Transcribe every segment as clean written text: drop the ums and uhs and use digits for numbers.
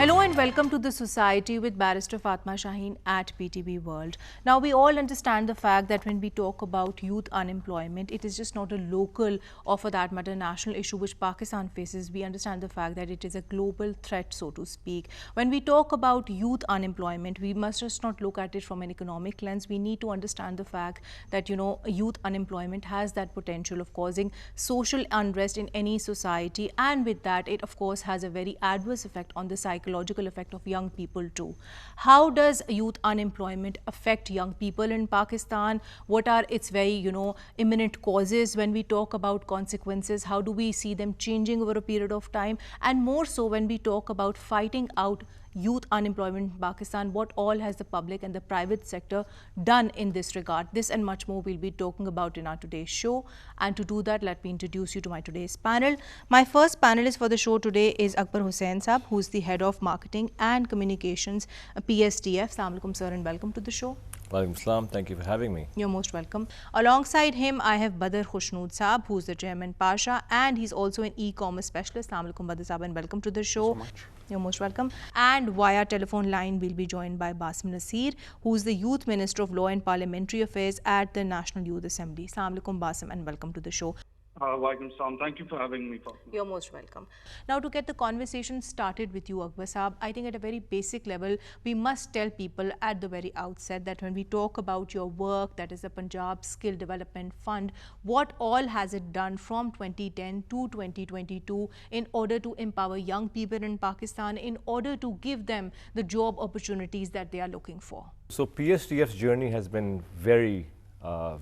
Hello and welcome to The Society with Barrister Fatma Shaheen at PTB World. Now, we all understand the fact that when we talk about youth unemployment, it is just not a local or for that matter national issue which Pakistan faces. We understand the fact that it is a global threat, so to speak. When we talk about youth unemployment, we must just not look at it from an economic lens. We need to understand the fact that, youth unemployment has that potential of causing social unrest in any society. And with that, it of course has a very adverse effect on the psychological effect of young people too. How does youth unemployment affect young people in Pakistan? What are its very, imminent causes when we talk about consequences? How do we see them changing over a period of time? And more so when we talk about fighting out youth unemployment in Pakistan, what all has the public and the private sector done in this regard? This and much more we'll be talking about in our today's show. And to do that, let me introduce you to my today's panel. My first panelist for the show today is Akbar Hussain Saab, who's the Head of Marketing and Communications, PSTF. Assalamu alaikum, sir, and welcome to the show. Walaikum Assalam. Thank you for having me. You're most welcome. Alongside him, I have Badr Khushnood Saab, who's the Chairman Pasha, and he's also an e-commerce specialist. Assalamu alaikum, Badr Saab, and welcome to the show. Thank you so much. You're most welcome. And via telephone line, we'll be joined by Basim Nasir, who's the Youth Minister of Law and Parliamentary Affairs at the National Youth Assembly. Assalamu alaikum, Basim, and welcome to the show. Walaikum Salam. Thank you for having me. You're most welcome. Now, to get the conversation started with you, Akbar Saab, I think at a very basic level, we must tell people at the very outset that when we talk about your work, that is the Punjab Skill Development Fund, what all has it done from 2010 to 2022 in order to empower young people in Pakistan, in order to give them the job opportunities that they are looking for? So PSTF's journey has been very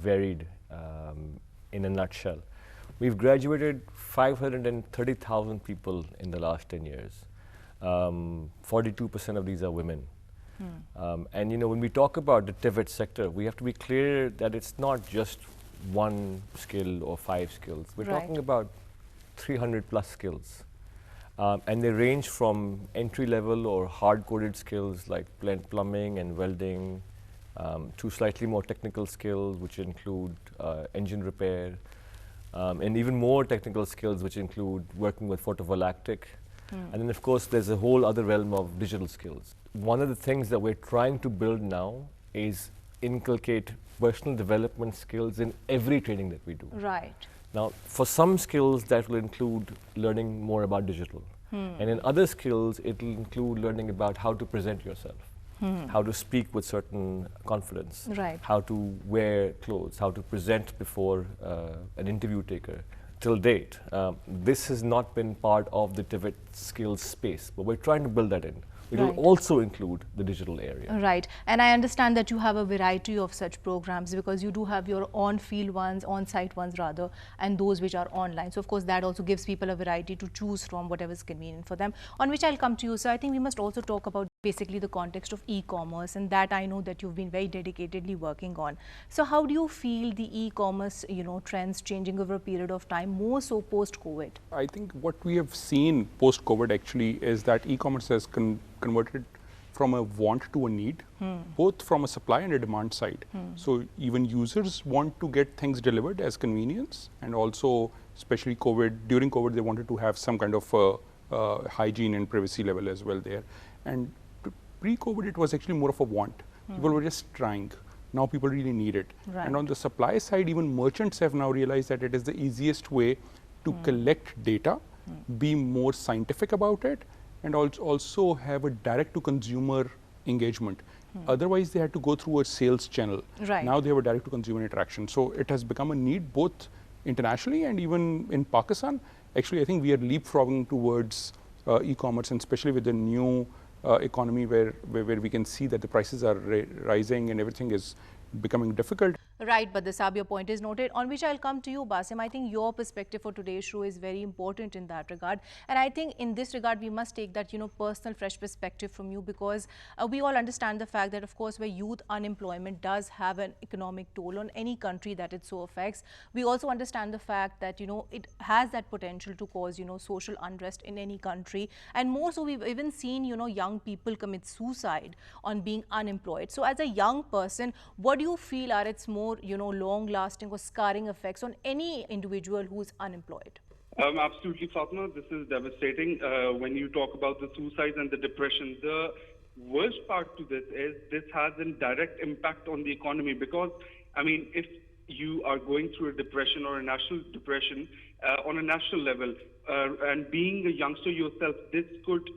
varied in a nutshell. We've graduated 530,000 people in the last 10 years. 42% of these are women. And when we talk about the TVET sector, we have to be clear that it's not just one skill or 5 skills. We're talking about 300 plus skills. And they range from entry level or hard-coded skills like plumbing and welding to slightly more technical skills, which include engine repair, and even more technical skills, which include working with photovoltaic. And then, of course, there's a whole other realm of digital skills. One of the things that we're trying to build now is inculcate personal development skills in every training that we do. Right. Now, for some skills, that will include learning more about digital. And in other skills, it will include learning about how to present yourself. How to speak with certain confidence, how to wear clothes, how to present before an interview taker. Till date, this has not been part of the TVET skills space, but we're trying to build that in. It will also include the digital area. Right. And I understand that you have a variety of such programs because you do have your on-field ones, on-site ones rather, and those which are online. So, of course, that also gives people a variety to choose from, whatever is convenient for them, on which I'll come to you. So, I think we must also talk about basically the context of e-commerce, and that I know that you've been very dedicatedly working on. So, how do you feel the e-commerce, trends changing over a period of time, more so post-COVID? I think what we have seen post-COVID actually is that e-commerce has converted from a want to a need, both from a supply and a demand side. So even users want to get things delivered as convenience, and also especially during COVID they wanted to have some kind of hygiene and privacy level as well there. And pre-COVID it was actually more of a want. People were just trying. Now people really need it. And on the supply side, even merchants have now realized that it is the easiest way to collect data, be more scientific about it, and also have a direct-to-consumer engagement. Otherwise, they had to go through a sales channel. Now they have a direct-to-consumer interaction. So it has become a need both internationally and even in Pakistan. Actually, I think we are leapfrogging towards e-commerce, and especially with the new economy where we can see that the prices are rising and everything is becoming difficult. Right, but Saab, your point is noted, on which I'll come to you, Basim. I think your perspective for today's show is very important in that regard. And I think in this regard, we must take that, personal, fresh perspective from you, because we all understand the fact that, of course, where youth unemployment does have an economic toll on any country that it so affects, we also understand the fact that, it has that potential to cause, social unrest in any country. And more so, we've even seen, young people commit suicide on being unemployed. So as a young person, what do you feel are its more long-lasting or scarring effects on any individual who's unemployed? Absolutely, Fatma. This is devastating. When you talk about the suicides and the depression, the worst part to this is this has a direct impact on the economy because, I mean, if you are going through a depression or a national depression on a national level, and being a youngster yourself, this could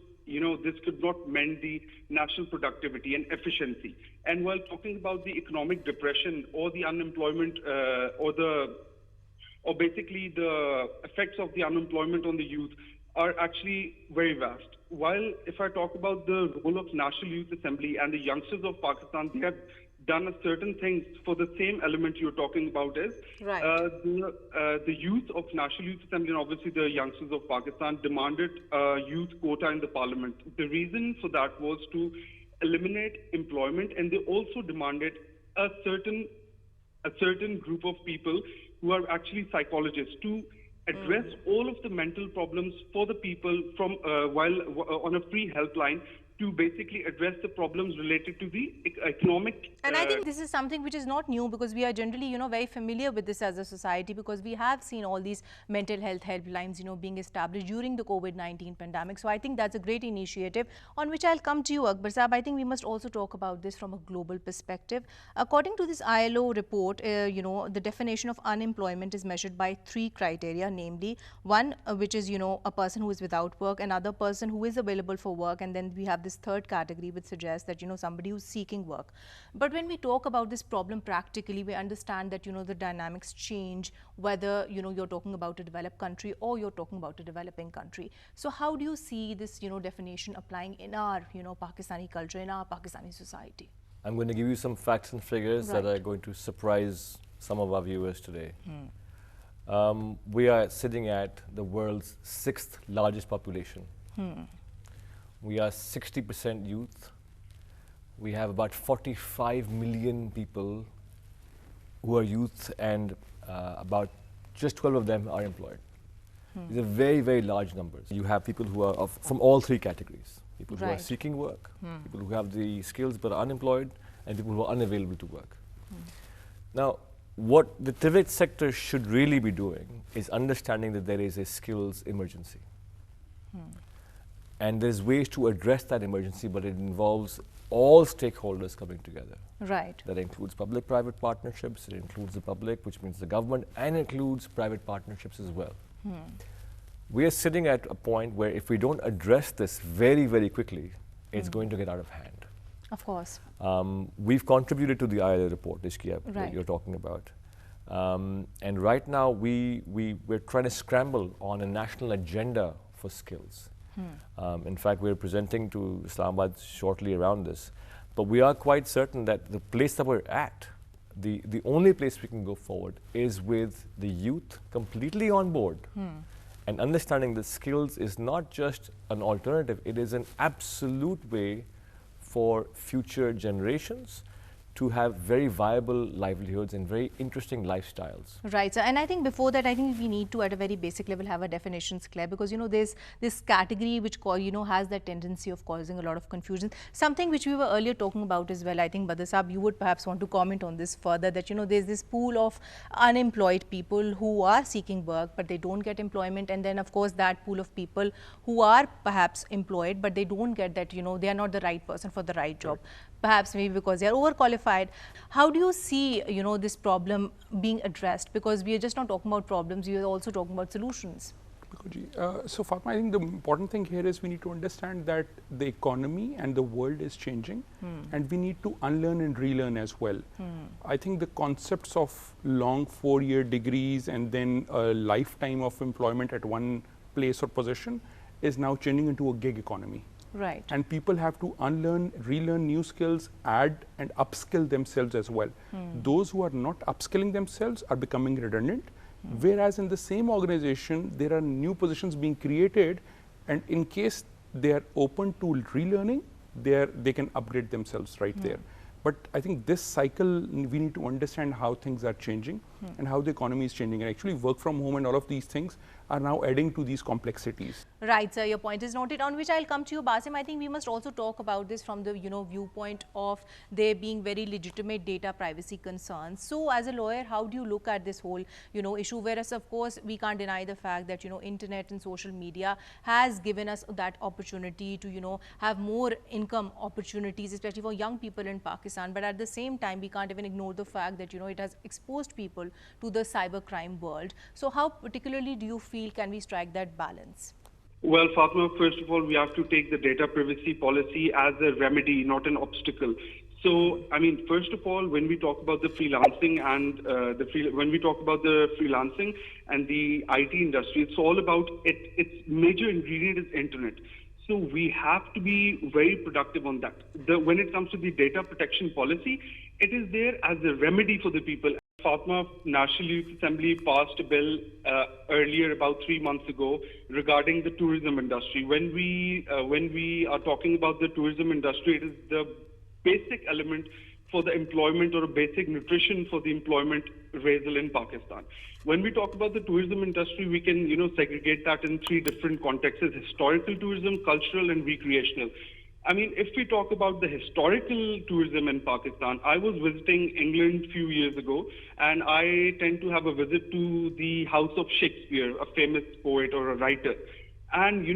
this could not mend the national productivity and efficiency. And while talking about the economic depression or the unemployment or basically the effects of the unemployment on the youth are actually very vast. While if I talk about the role of National Youth Assembly and the youngsters of Pakistan, they have done a certain things for the same element you're talking about is Right. the youth of National Youth Assembly and obviously the youngsters of Pakistan demanded a youth quota in the parliament. The reason for that was to eliminate employment, and they also demanded a certain group of people who are actually psychologists to address all of the mental problems for the people from while on a free helpline to basically address the problems related to the economic. And I think this is something which is not new because we are generally, very familiar with this as a society because we have seen all these mental health helplines, being established during the COVID-19 pandemic. So I think that's a great initiative on which I'll come to you, Akbar Saab. I think we must also talk about this from a global perspective. According to this ILO report, the definition of unemployment is measured by 3 criteria, namely one, which is, a person who is without work, another person who is available for work, and then we have this third category which suggests that somebody who's seeking work. But when we talk about this problem practically, we understand that the dynamics change whether you're talking about a developed country or you're talking about a developing country. So how do you see this definition applying in our Pakistani culture, in our Pakistani society? I'm going to give you some facts and figures that are going to surprise some of our viewers today. We are sitting at the world's 6th largest population. We are 60% youth. We have about 45 million people who are youth, and about just 12 of them are employed. These are very, very large numbers. You have people who are from all 3 categories. People who are seeking work, people who have the skills but are unemployed, and people who are unavailable to work. Now, what the private sector should really be doing is understanding that there is a skills emergency. And there's ways to address that emergency, but it involves all stakeholders coming together. Right. That includes public-private partnerships, it includes the public, which means the government, and includes private partnerships as well. We are sitting at a point where if we don't address this very, very quickly, it's going to get out of hand. Of course. We've contributed to the ILO report, Ishkia, that you're talking about. And right now, we're trying to scramble on a national agenda for skills. In fact, we're presenting to Islamabad shortly around this. But we are quite certain that the place that we're at, the only place we can go forward is with the youth completely on board and understanding that skills is not just an alternative, it is an absolute way for future generations to have very viable livelihoods and very interesting lifestyles. Right, sir. And I think before that, I think we need to, at a very basic level, have our definitions clear because, there's this category which, has that tendency of causing a lot of confusion. Something which we were earlier talking about as well. I think, Badr Saab, you would perhaps want to comment on this further, that, there's this pool of unemployed people who are seeking work, but they don't get employment. And then, of course, that pool of people who are perhaps employed, but they don't get that, they are not the right person for the right job. Perhaps maybe because they are overqualified. How do you see, this problem being addressed? Because we are just not talking about problems, we are also talking about solutions. So Fatma, I think the important thing here is we need to understand that the economy and the world is changing and we need to unlearn and relearn as well. I think the concepts of long 4-year degrees and then a lifetime of employment at one place or position is now changing into a gig economy. Right. And people have to unlearn, relearn new skills, add and upskill themselves as well. Those who are not upskilling themselves are becoming redundant, whereas in the same organization, there are new positions being created, and in case they are open to relearning, they can upgrade themselves right there. But I think this cycle, we need to understand how things are changing and how the economy is changing. And actually work from home and all of these things are now adding to these complexities. Right, sir. Your point is noted. On which I'll come to you, Basim. I think we must also talk about this from the viewpoint of there being very legitimate data privacy concerns. So, as a lawyer, how do you look at this whole issue? Whereas, of course, we can't deny the fact that internet and social media has given us that opportunity to have more income opportunities, especially for young people in Pakistan. But at the same time, we can't even ignore the fact that it has exposed people to the cybercrime world. So, how particularly do you feel can we strike that balance? Well, Fatma, first of all, we have to take the data privacy policy as a remedy, not an obstacle. So, I mean, first of all, when we talk about the freelancing and when we talk about the freelancing and the IT industry, it's all about its major ingredient is internet. So we have to be very productive on that. When it comes to the data protection policy, it is there as a remedy for the people. Fatma, National Youth Assembly passed a bill earlier, about 3 months ago, regarding the tourism industry. When we are talking about the tourism industry, it is the basic element for the employment or a basic nutrition for the employment raisal in Pakistan. When we talk about the tourism industry, we can segregate that in 3 different contexts: historical tourism, cultural, and recreational. I mean, if we talk about the historical tourism in Pakistan, I was visiting England a few years ago, and I tend to have a visit to the house of Shakespeare, a famous poet or a writer. And,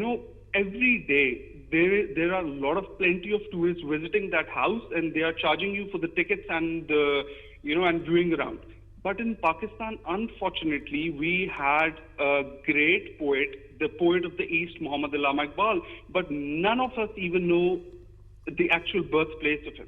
every day there are plenty of tourists visiting that house, and they are charging you for the tickets and, and viewing around. But in Pakistan, unfortunately, we had a great poet, the poet of the East, Muhammad Allama Iqbal, but none of us even know the actual birthplace of him.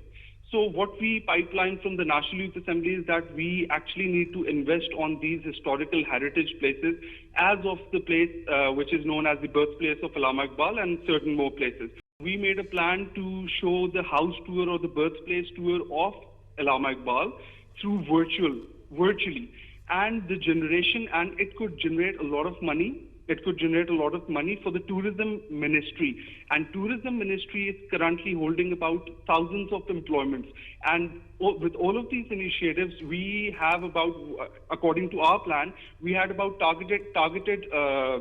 So what we pipeline from the National Youth Assembly is that we actually need to invest on these historical heritage places, as of the place which is known as the birthplace of Allama Iqbal and certain more places. We made a plan to show the house tour or the birthplace tour of Allama Iqbal through virtually, and it could generate a lot of money. It could generate a lot of money for the tourism ministry, and tourism ministry is currently holding about thousands of employments. And with all of these initiatives, we have about, according to our plan, we had about targeted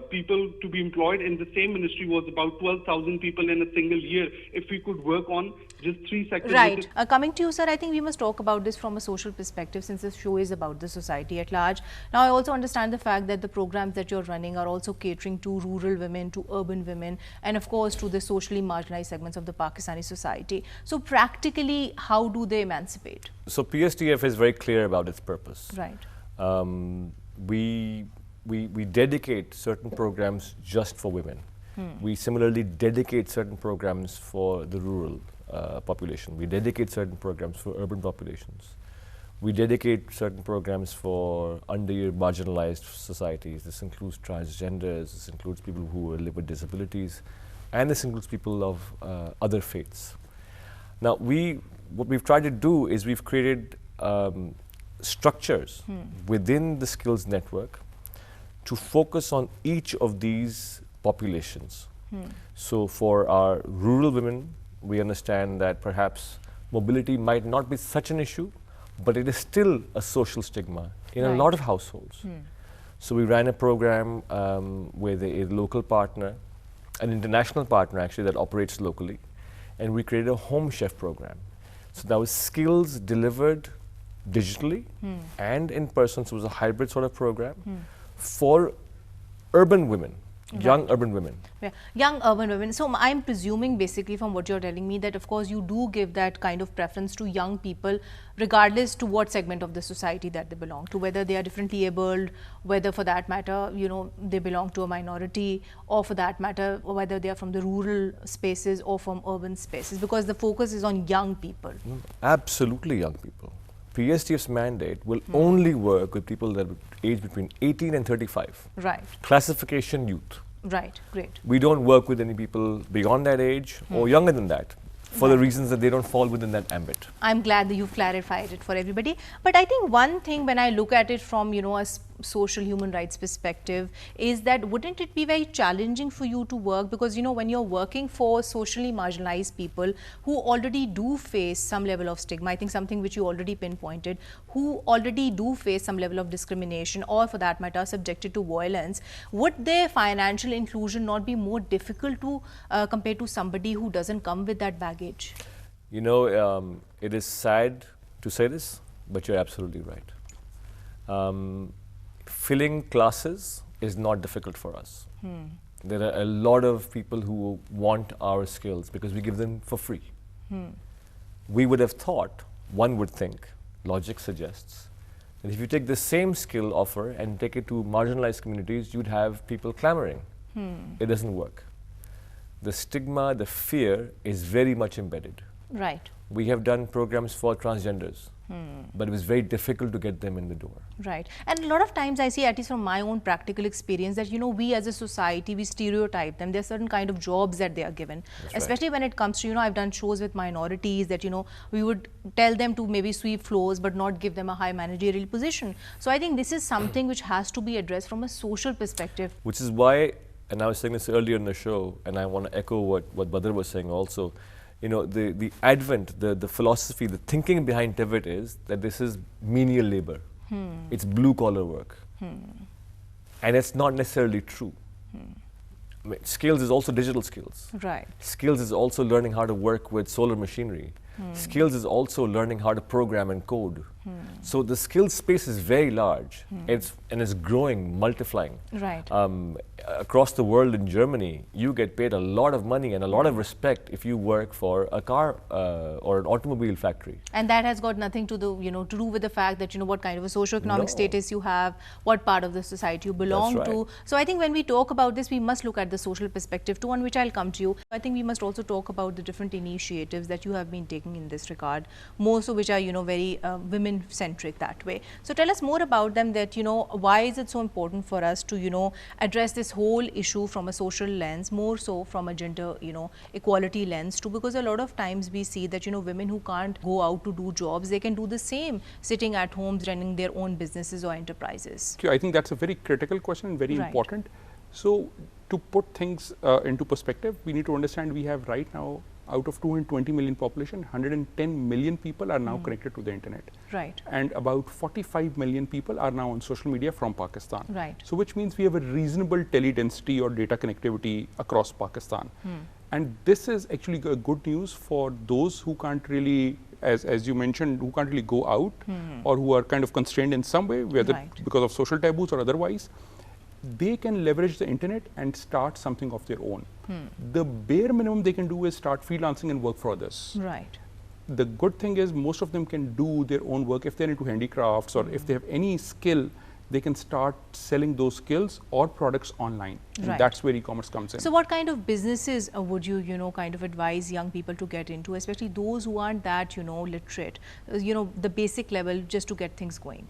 people to be employed in the same ministry was about 12,000 people in a single year. If we could work on just 3 sectors. Right. Coming to you, sir, I think we must talk about this from a social perspective, since this show is about the society at large. Now, I also understand the fact that the programs that you're running are also catering to rural women, to urban women, and of course to the socially marginalized segments of the Pakistani society. So practically, how do they emancipate? So PSTF is very clear about its purpose. Right. We dedicate certain programs just for women. We similarly dedicate certain programs for the rural population. We dedicate certain programs for urban populations. We dedicate certain programs for marginalized societies. This includes transgenders, this includes people who live with disabilities, and this includes people of other faiths. Now, what we've tried to do is we've created structures within the skills network to focus on each of these populations. So for our rural women, we understand that perhaps mobility might not be such an issue, but it is still a social stigma in a lot of households. So we ran a program with a local partner, an international partner actually that operates locally, and we created a home chef program. So that was skills delivered digitally and in person, so it was a hybrid sort of program for urban women. Young urban women. Yeah. Young urban women. So I'm presuming basically from what you're telling me that of course you do give that kind of preference to young people regardless to what segment of the society that they belong to, whether they are differently abled, whether for that matter, they belong to a minority, or for that matter, whether they are from the rural spaces or from urban spaces, because the focus is on young people. Absolutely young people. PSTF's mandate will only work with people that are aged between 18 and 35. Right. Classification youth. Right, great. We don't work with any people beyond that age or younger than that, for the reasons that they don't fall within that ambit. I'm glad that you've clarified it for everybody. But I think one thing when I look at it from, social human rights perspective is that wouldn't it be very challenging for you to work, because when you're working for socially marginalized people who already do face some level of stigma, I think something which you already pinpointed, who already do face some level of discrimination or for that matter subjected to violence, would their financial inclusion not be more difficult to compared to somebody who doesn't come with that baggage? It is sad to say this, but you're absolutely right. Filling classes is not difficult for us. There are a lot of people who want our skills because we give them for free. We would have thought, one would think, logic suggests, that if you take the same skill offer and take it to marginalized communities, you'd have people clamoring. It doesn't work. The stigma, the fear is very much embedded. Right. We have done programs for transgenders, but it was very difficult to get them in the door. Right. And a lot of times I see, at least from my own practical experience, that we as a society, we stereotype them. There are certain kind of jobs that they are given. That's especially right. When it comes to, I've done shows with minorities that, we would tell them to maybe sweep floors but not give them a high managerial position. So I think this is something which has to be addressed from a social perspective. Which is why, and I was saying this earlier in the show, and I want to echo what Badr was saying also, the advent, the philosophy, the thinking behind Tivit is that this is menial labor. It's blue collar work. And it's not necessarily true. I mean, skills is also digital skills. Right. Skills is also learning how to work with solar machinery. Skills is also learning how to program and code. So the skills space is very large. It's growing, multiplying. Right. Across the world in Germany, you get paid a lot of money and a lot of respect if you work for a car or an automobile factory. And that has got nothing to do, to do with the fact that, what kind of a socioeconomic status you have, what part of the society you belong to. So I think when we talk about this, we must look at the social perspective too, on which I'll come to you. I think we must also talk about the different initiatives that you have been taking in this regard, more so which are, very women-centric that way. So tell us more about them, that, why is it so important for us to, address this whole issue from a social lens, more so from a gender, equality lens too, because a lot of times we see that, women who can't go out to do jobs, they can do the same sitting at homes running their own businesses or enterprises. I think that's a very critical question and very important. So to put things into perspective, we need to understand we have right now, out of 220 million population, 110 million people are now connected to the internet. Right. And about 45 million people are now on social media from Pakistan. Right. So which means we have a reasonable tele-density or data connectivity across Pakistan. And this is actually good news for those who can't really, as you mentioned, who can't really go out or who are kind of constrained in some way, whether because of social taboos or otherwise. They can leverage the internet and start something of their own. The bare minimum they can do is start freelancing and work for others. Right. The good thing is most of them can do their own work. If they're into handicrafts or if they have any skill, they can start selling those skills or products online. And that's where e-commerce comes in. So what kind of businesses would you, kind of advise young people to get into, especially those who aren't that, literate, the basic level, just to get things going?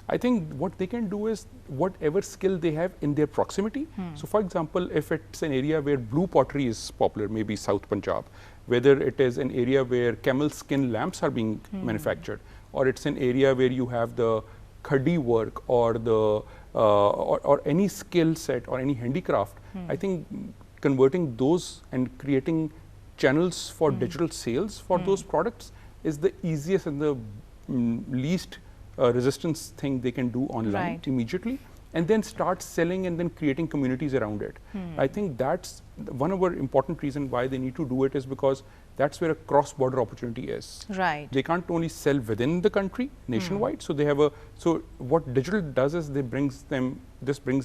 I think what they can do is whatever skill they have in their proximity. So for example, if it's an area where blue pottery is popular, maybe South Punjab, whether it is an area where camel skin lamps are being manufactured, or it's an area where you have the khadi work or the or any skill set or any handicraft, I think converting those and creating channels for digital sales for those products is the easiest and the least resistance thing they can do online immediately, and then start selling and then creating communities around it. I think that's one of our important reasons why they need to do it, is because that's where a cross-border opportunity is. Right. They can't only sell within the country nationwide, so they have so what digital does is this brings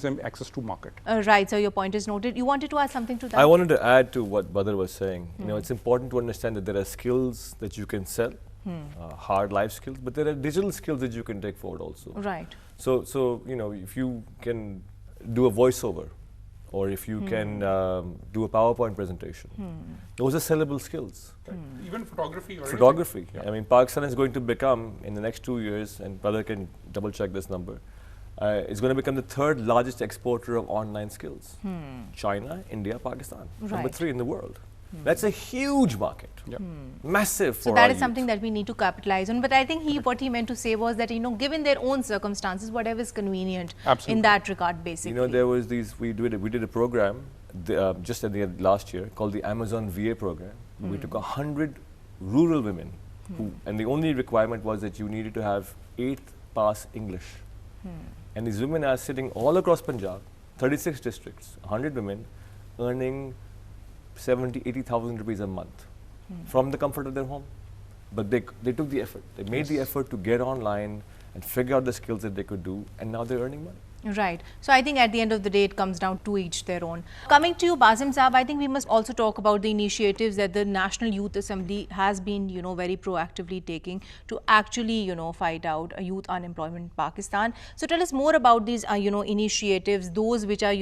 them access to market. Right, so your point is noted. You wanted to add something to that? I wanted to add to what Badr was saying. It's important to understand that there are skills that you can sell, hard life skills, but there are digital skills that you can take forward also. Right. So if you can do a voiceover, or if you can do a PowerPoint presentation, those are sellable skills. Right? Even photography. Or photography. I mean, Pakistan is going to become, in the next 2 years, and Badr can double check this number, it's going to become the third largest exporter of online skills. China, India, Pakistan. Number 3 in the world. That's a huge market. Massive for So that our is something that we need to capitalize on. But I think what he meant to say was that, given their own circumstances, whatever is convenient in that regard, basically. There was we did a program just at the end last year called the Amazon VA program. We took 100 rural women and the only requirement was that you needed to have 8th pass English. And these women are sitting all across Punjab, 36 districts, 100 women earning 70, 80,000 rupees a month from the comfort of their home. But they took the effort. They made the effort to get online and figure out the skills that they could do, and now they're earning money. Right. So I think at the end of the day, it comes down to each their own. Coming to you, Basim Saab, I think we must also talk about the initiatives that the National Youth Assembly has been, very proactively taking to actually, fight out youth unemployment in Pakistan. So tell us more about these, initiatives, those which are,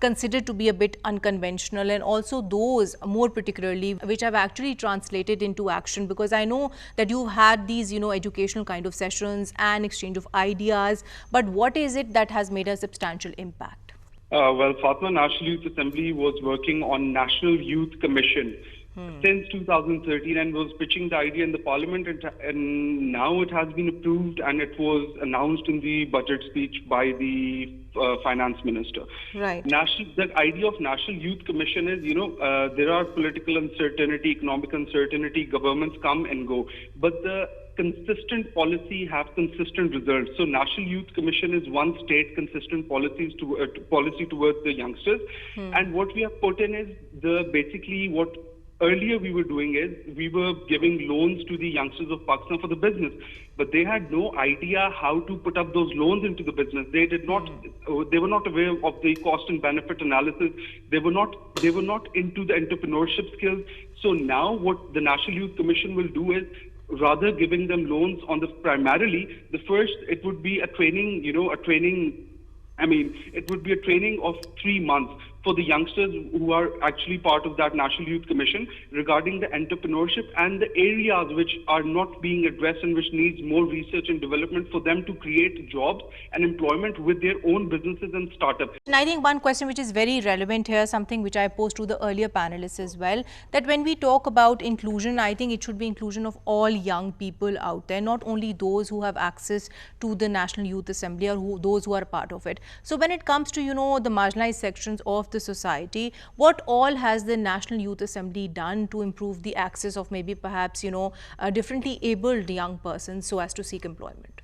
considered to be a bit unconventional, and also those more particularly which have actually translated into action, because I know that you've had these, educational kind of sessions and exchange of ideas, but what is it that has made a substantial impact? Well, Fatma, National Youth Assembly was working on National Youth Commission since 2013 and was pitching the idea in the parliament, and now it has been approved and it was announced in the budget speech by the finance minister. Right. The idea of National Youth Commission is, there are political uncertainty, economic uncertainty, governments come and go, but the consistent policy have consistent results. So National Youth Commission is one state consistent policy towards the youngsters. And what we have put in is basically what earlier we were doing is we were giving loans to the youngsters of Pakistan for the business, but they had no idea how to put up those loans into the business. They were not aware of the cost and benefit analysis. They were not into the entrepreneurship skills. So now what the National Youth Commission will do is, rather giving them loans on primarily, it would be a training, it would be a training of 3 months for the youngsters who are actually part of that National Youth Commission regarding the entrepreneurship and the areas which are not being addressed and which needs more research and development for them to create jobs and employment with their own businesses and startups. And I think one question which is very relevant here, something which I posed to the earlier panelists as well, that when we talk about inclusion, I think it should be inclusion of all young people out there, not only those who have access to the National Youth Assembly or those who are part of it. So when it comes to, the marginalized sections of the society, what all has the National Youth Assembly done to improve the access of maybe perhaps, differently abled young persons so as to seek employment?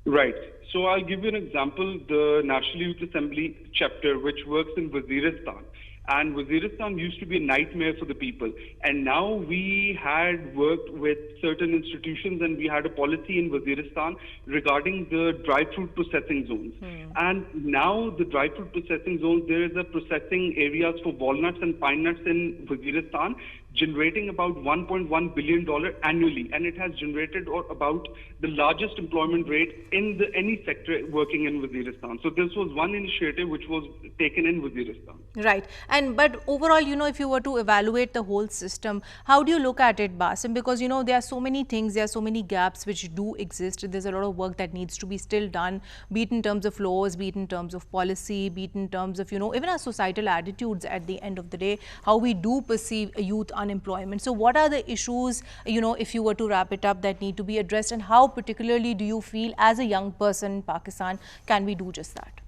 Right. So I'll give you an example. The National Youth Assembly chapter, which works in Waziristan. And Waziristan used to be a nightmare for the people. And now we had worked with certain institutions and we had a policy in Waziristan regarding the dry fruit processing zones. And now the dry fruit processing zones, there is a processing areas for walnuts and pine nuts in Waziristan, generating about $1.1 billion annually, and it has generated about the largest employment rate in any sector working in Waziristan. So this was one initiative which was taken in Waziristan. Right. But overall, if you were to evaluate the whole system, how do you look at it, Basim? Because, there are so many things, there are so many gaps which do exist. There's a lot of work that needs to be still done, be it in terms of laws, be it in terms of policy, be it in terms of, even our societal attitudes at the end of the day, how we do perceive youth unemployment. So what are the issues, if you were to wrap it up, that need to be addressed, and how particularly do you feel as a young person in Pakistan can we do just that?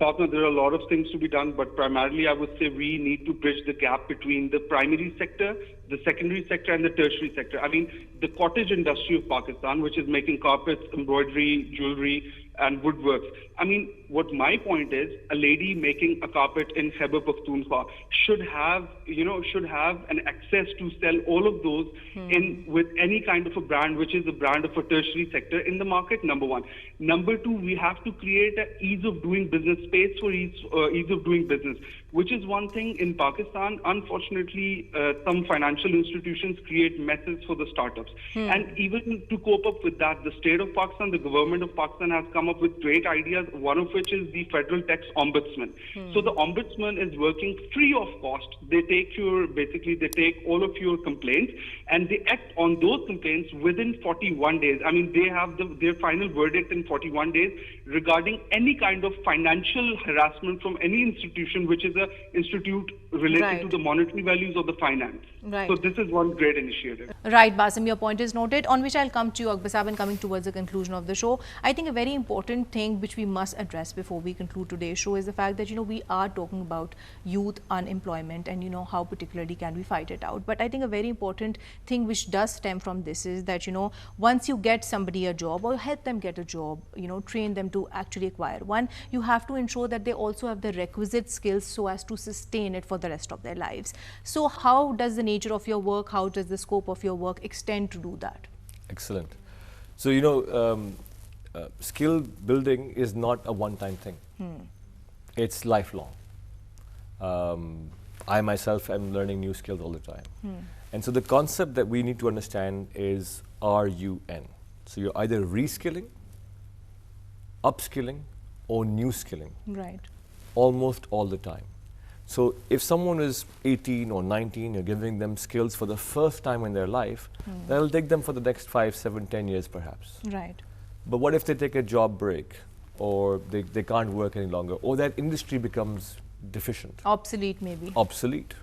Fatma, there are a lot of things to be done, but primarily I would say we need to bridge the gap between the primary sector, the secondary sector and the tertiary sector. I mean, the cottage industry of Pakistan, which is making carpets, embroidery, jewelry and woodworks. I mean, what my point is, a lady making a carpet in Khyber Pakhtunkhwa should have an access to sell all of those with any kind of a brand, which is a brand of a tertiary sector in the market, number one. Number two, we have to create an ease of doing business space for ease of doing business, which is one thing in Pakistan. Unfortunately, some financial institutions create messes for the startups. And even to cope up with that, the state of Pakistan, the government of Pakistan has come up with great ideas, one of which is the Federal Tax Ombudsman. So the Ombudsman is working free of cost. They take all of your complaints and they act on those complaints within 41 days. I mean, they have their final verdict in 41 days regarding any kind of financial harassment from any institution which is an institute related to the monetary values of the finance. So this is one great initiative. Right, Basim, your point is noted, on which I'll come to you, Akbar Sahab, and coming towards the conclusion of the show. I think a very important thing which we must address before we conclude today's show is the fact that, we are talking about youth unemployment and, how particularly can we fight it out. But I think a very important thing which does stem from this is that, once you get somebody a job or help them get a job, train them to actually acquire one, you have to ensure that they also have the requisite skills so as to sustain it for the rest of their lives. So how does the nature of your work, how does the scope of your work extend to do that? Excellent. So, skill building is not a one-time thing. It's lifelong. I myself am learning new skills all the time. And so the concept that we need to understand is RUN. So you're either reskilling, upskilling, or new skilling. Right. Almost all the time. So if someone is 18 or 19, you're giving them skills for the first time in their life, that'll take them for the next 5, 7, 10 years perhaps. Right. But what if they take a job break, or they can't work any longer, or that industry becomes deficient? Obsolete maybe. Obsolete.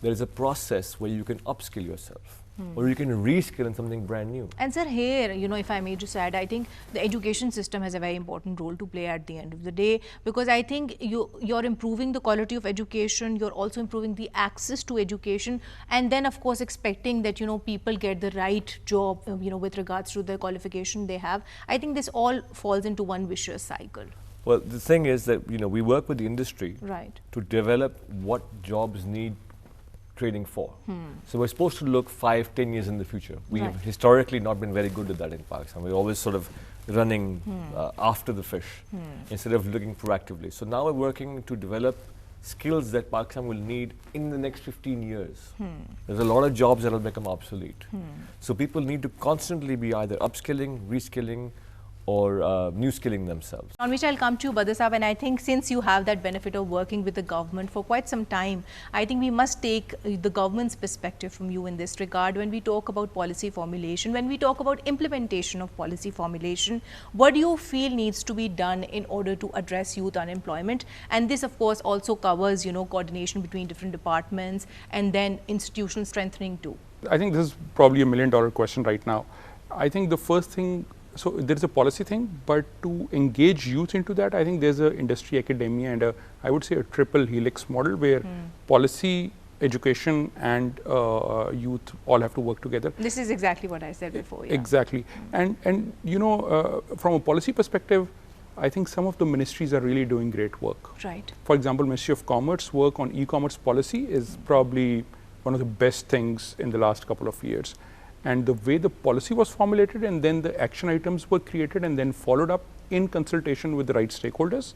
There is a process where you can upskill yourself. Or you can reskill in something brand new. And sir, here, if I may just add, I think the education system has a very important role to play at the end of the day, because I think you're improving the quality of education, you're also improving the access to education, and then of course expecting that, people get the right job, with regards to the qualification they have. I think this all falls into one vicious cycle. Well, the thing is that, we work with the industry to develop what jobs need training for. So we're supposed to look 5, 10 years in the future. We have historically not been very good at that in Pakistan. We're always sort of running after the fish instead of looking proactively. So now we're working to develop skills that Pakistan will need in the next 15 years. There's a lot of jobs that will become obsolete. So people need to constantly be either upskilling, reskilling, or new skilling themselves. On which I'll come to you, Badr Sahab, and I think since you have that benefit of working with the government for quite some time, I think we must take the government's perspective from you in this regard. When we talk about policy formulation, when we talk about implementation of policy formulation, what do you feel needs to be done in order to address youth unemployment? And this of course also covers, coordination between different departments and then institutional strengthening too. I think this is probably $1 million question right now. I think the first thing, so there's a policy thing, but to engage youth into that, I think there's a industry, academia, and I would say a triple helix model where policy, education, and youth all have to work together. This is exactly what I said before. Yeah. Exactly. And from a policy perspective, I think some of the ministries are really doing great work. Right. For example, Ministry of Commerce work on e-commerce policy is probably one of the best things in the last couple of years. And the way the policy was formulated and then the action items were created and then followed up in consultation with the right stakeholders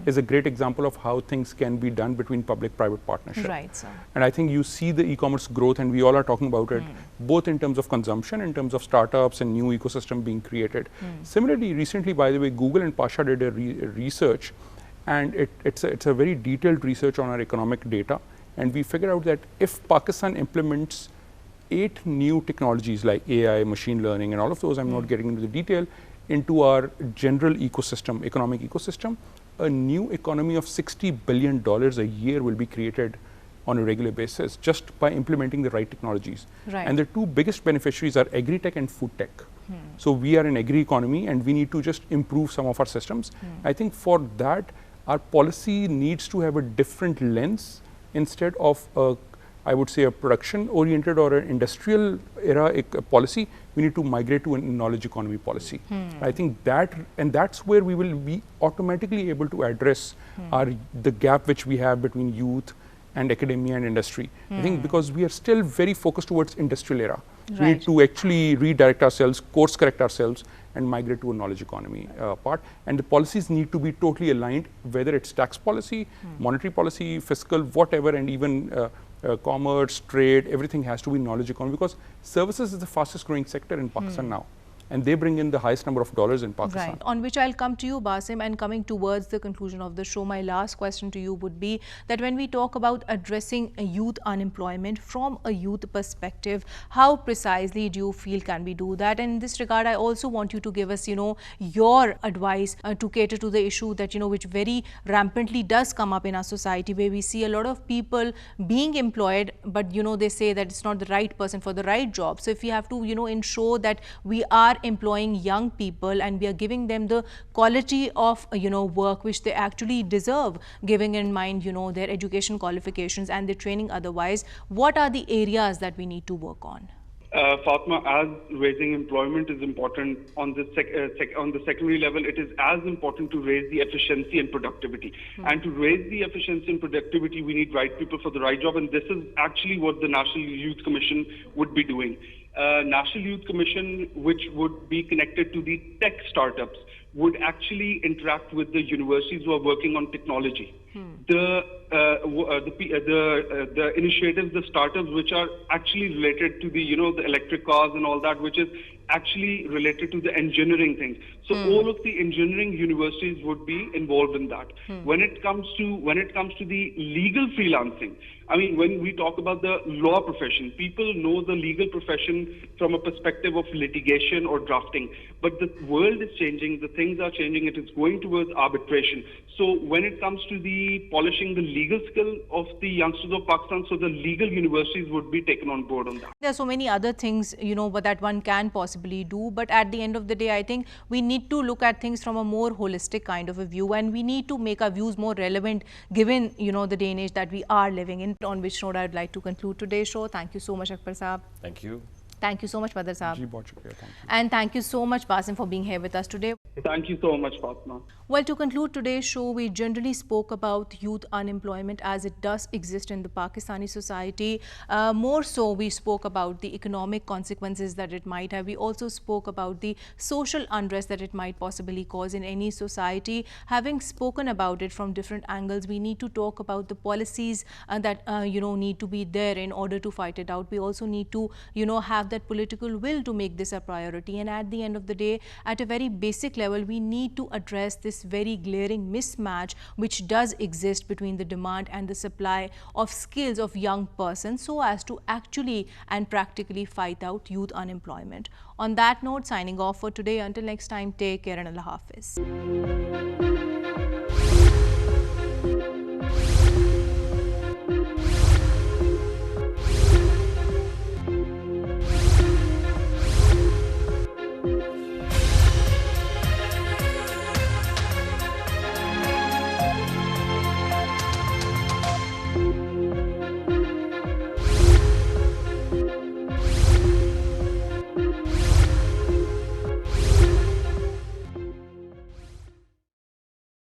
is a great example of how things can be done between public-private partnership. Right, sir. And I think you see the e-commerce growth, and we all are talking about it, both in terms of consumption, in terms of startups and new ecosystem being created. Similarly, recently, by the way, Google and Pasha did a research, and it's a very detailed research on our economic data. And we figured out that if Pakistan implements 8 new technologies like AI, machine learning, and all of those, I'm not getting into the detail, into our general ecosystem, economic ecosystem, a new economy of $60 billion a year will be created on a regular basis just by implementing the right technologies. Right. And the 2 biggest beneficiaries are agri-tech and food tech. So we are an agri-economy and we need to just improve some of our systems. I think for that, our policy needs to have a different lens instead of I would say a production-oriented or an industrial era policy. We need to migrate to a knowledge economy policy. I think that's where we will be automatically able to address the gap which we have between youth and academia and industry. I think because we are still very focused towards industrial era. Right. We need to actually redirect ourselves, course correct ourselves, and migrate to a knowledge economy part. And the policies need to be totally aligned, whether it's tax policy, monetary policy, fiscal, whatever, and even commerce, trade, everything has to be knowledge economy, because services is the fastest growing sector in Pakistan now. and they bring in the highest number of dollars in Pakistan. Right. On which I'll come to you, Basim, and coming towards the conclusion of the show, my last question to you would be that when we talk about addressing youth unemployment from a youth perspective, how precisely do you feel can we do that? And in this regard, I also want you to give us, your advice to cater to the issue that, which very rampantly does come up in our society, where we see a lot of people being employed, but, they say that it's not the right person for the right job. So if we have to, ensure that we are employing young people and we are giving them the quality of work which they actually deserve, giving in mind their education qualifications and their training otherwise, what are the areas that we need to work on? Fatma, as raising employment is important on the secondary level, it is as important to raise the efficiency and productivity. And to raise the efficiency and productivity, we need right people for the right job, and this is actually what the National Youth Commission would be doing. National Youth Commission, which would be connected to the tech startups, would actually interact with the universities who are working on technology. The initiatives, the startups which are actually related to the the electric cars and all that, which is actually related to the engineering things. So all of the engineering universities would be involved in that. When it comes to the legal freelancing, I mean, when we talk about the law profession, people know the legal profession from a perspective of litigation or drafting. But the world is changing, the things are changing, it is going towards arbitration. So when it comes to the polishing the legal skill of the youngsters of Pakistan, so the legal universities would be taken on board on that. There are so many other things, that one can possibly do. But at the end of the day, I think we need to look at things from a more holistic kind of a view, and we need to make our views more relevant given, the day and age that we are living in. On which note, I'd like to conclude today's show. Thank you so much, Akbar Saab. Thank you. Thank you so much, Badr Saab. Thank you. And thank you so much, Basim, for being here with us today. Thank you so much, Fatma. Well, to conclude today's show, we generally spoke about youth unemployment as it does exist in the Pakistani society. More so, we spoke about the economic consequences that it might have. We also spoke about the social unrest that it might possibly cause in any society. Having spoken about it from different angles, we need to talk about the policies that, need to be there in order to fight it out. We also need to, have that political will to make this a priority. And at the end of the day, at a very basic level, we need to address this very glaring mismatch which does exist between the demand and the supply of skills of young persons, so as to actually and practically fight out youth unemployment. On that note, signing off for today. Until next time, take care and Allah Hafiz.